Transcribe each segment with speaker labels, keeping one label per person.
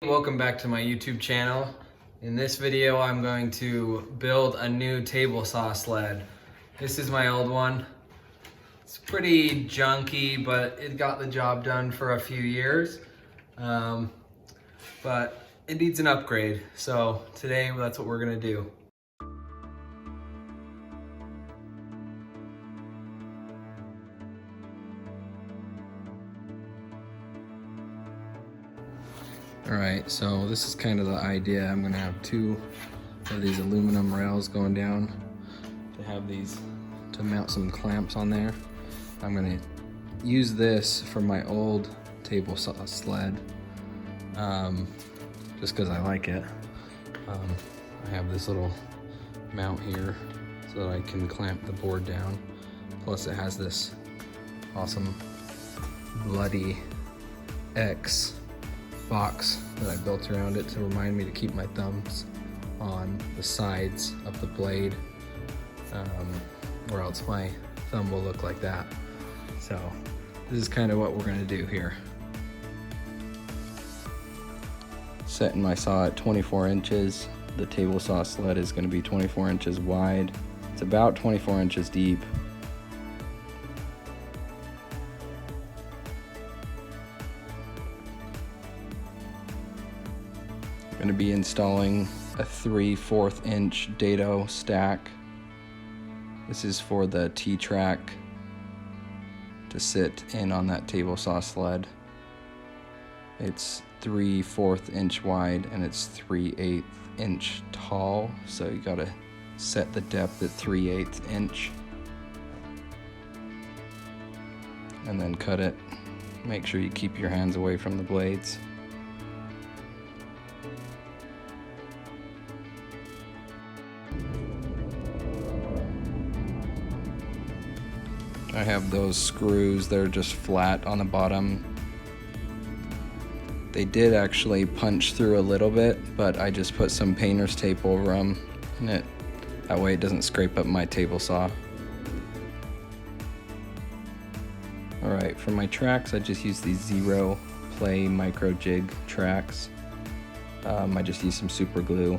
Speaker 1: Welcome back to my YouTube channel. In this video, I'm going to build a new table saw sled. This is my old one. It's pretty junky, but it got the job done for a few years. But it needs an upgrade. So today, that's what we're gonna do. Alright, so this is kind of the idea. I'm gonna have two of these aluminum rails going down to have these, to mount some clamps on there. I'm gonna use this for my old table saw sled, just because I like it. I have this little mount here so that I can clamp the board down. Plus it has this awesome bloody X box that I built around it to remind me to keep my thumbs on the sides of the blade, or else my thumb will look like that. So this is kind of what we're going to do here. Setting my saw at 24 inches. The table saw sled is going to be 24 inches wide. It's about 24 inches deep. I'm going to be installing a 3/4 inch dado stack. This is for the T-track to sit in on that table saw sled. It's 3/4 inch wide and it's 3/8 inch tall, so you got to set the depth at 3/8 inch and then cut it. Make sure you keep your hands away from the blades. I have those screws, they're just flat on the bottom. They did actually punch through a little bit, but I just put some painter's tape over them, and that way it doesn't scrape up my table saw. Alright, for my tracks I just use these Zero Play micro jig tracks. I just use some super glue.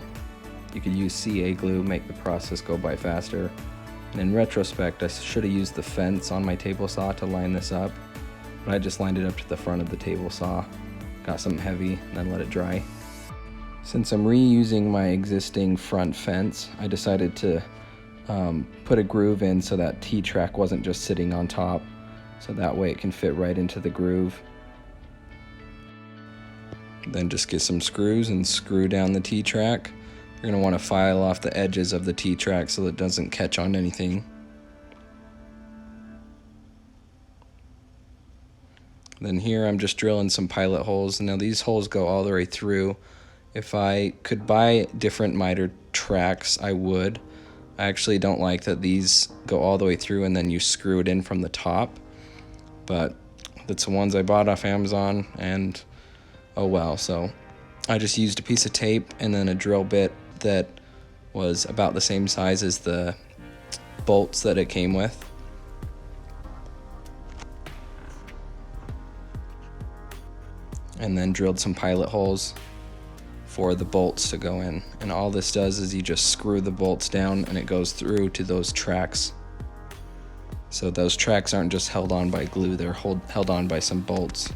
Speaker 1: You could use CA glue, make the process go by faster. And in retrospect, I should have used the fence on my table saw to line this up, but I just lined it up to the front of the table saw. Got something heavy and then let it dry. Since I'm reusing my existing front fence, I decided to put a groove in so that T-track wasn't just sitting on top, so that way it can fit right into the groove. Then just get some screws and screw down the T-track. You're going to want to file off the edges of the T-track so that it doesn't catch on anything. Then here I'm just drilling some pilot holes. Now these holes go all the way through. If I could buy different miter tracks, I would. I actually don't like that these go all the way through and then you screw it in from the top. But that's the ones I bought off Amazon, and oh well. So I just used a piece of tape and then a drill bit that was about the same size as the bolts that it came with. And then drilled some pilot holes for the bolts to go in. And all this does is you just screw the bolts down and it goes through to those tracks. So those tracks aren't just held on by glue, they're held on by some bolts.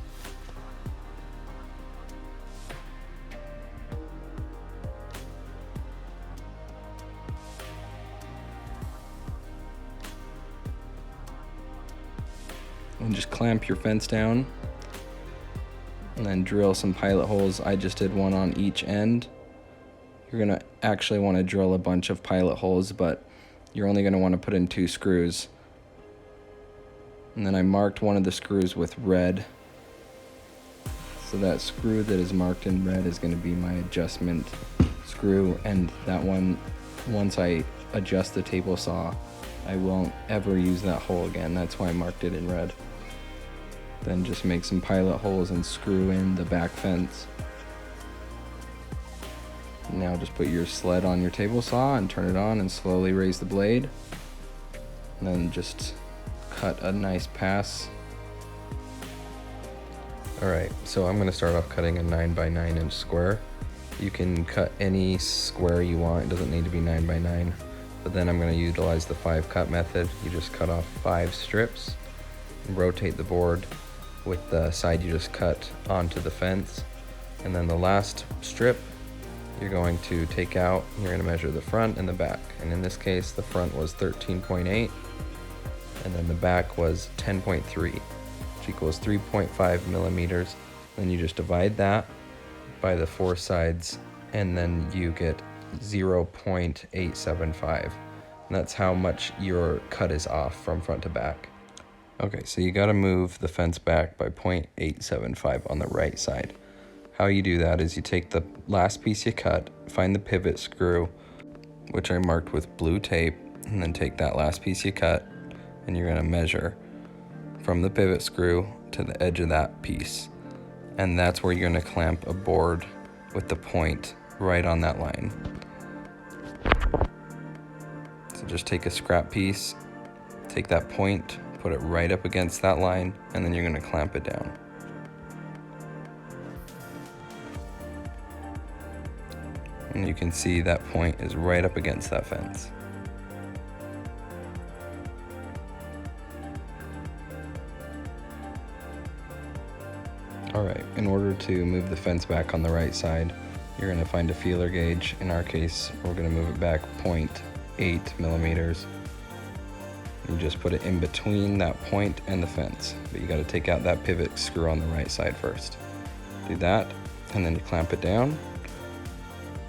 Speaker 1: And just clamp your fence down and then drill some pilot holes. I just did one on each end. You're gonna actually want to drill a bunch of pilot holes, but you're only gonna want to put in 2 screws. And then I marked one of the screws with red. So that screw that is marked in red is gonna be my adjustment screw, and that one, once I adjust the table saw, I won't ever use that hole again. That's why I marked it in red. Then just make some pilot holes and screw in the back fence. Now just put your sled on your table saw and turn it on and slowly raise the blade. And then just cut a nice pass Alright, so I'm going to start off cutting a 9 by 9 inch square. You can cut any square you want, it doesn't need to be 9 by 9. But then I'm going to utilize the 5 cut method. You just cut off 5 strips, rotate the board with the side you just cut onto the fence. And then the last strip, you're going to take out, you're going to measure the front and the back. And in this case, the front was 13.8, and then the back was 10.3, which equals 3.5 millimeters. Then you just divide that by the 4 sides, and then you get 0.875. And that's how much your cut is off from front to back. Okay, so you gotta move the fence back by 0.875 on the right side. How you do that is you take the last piece you cut, find the pivot screw, which I marked with blue tape, and then take that last piece you cut, and you're gonna measure from the pivot screw to the edge of that piece. And that's where you're gonna clamp a board with the point right on that line. So just take a scrap piece, take that point, put it right up against that line, and then you're gonna clamp it down. And you can see that point is right up against that fence. Alright, in order to move the fence back on the right side, you're going to find a feeler gauge. In our case, we're going to move it back 0.8 millimeters. You just put it in between that point and the fence, but you got to take out that pivot screw on the right side first. Do that, and then you clamp it down.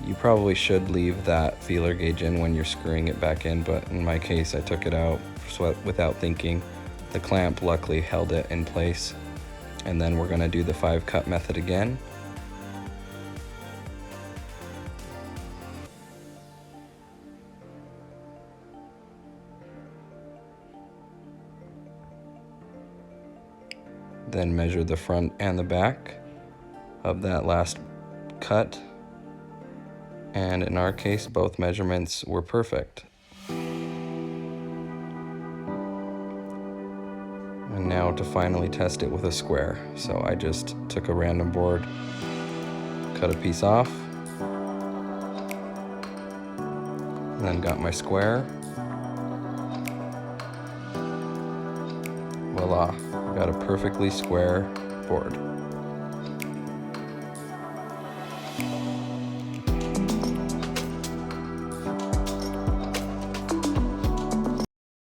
Speaker 1: You probably should leave that feeler gauge in when you're screwing it back in, but in my case, I took it out without thinking. The clamp luckily held it in place. And then we're gonna do the 5 cut method again. Then measure the front and the back of that last cut. And in our case, both measurements were perfect. And now to finally test it with a square. So I just took a random board, cut a piece off, and then got my square. Voila, I got a perfectly square board.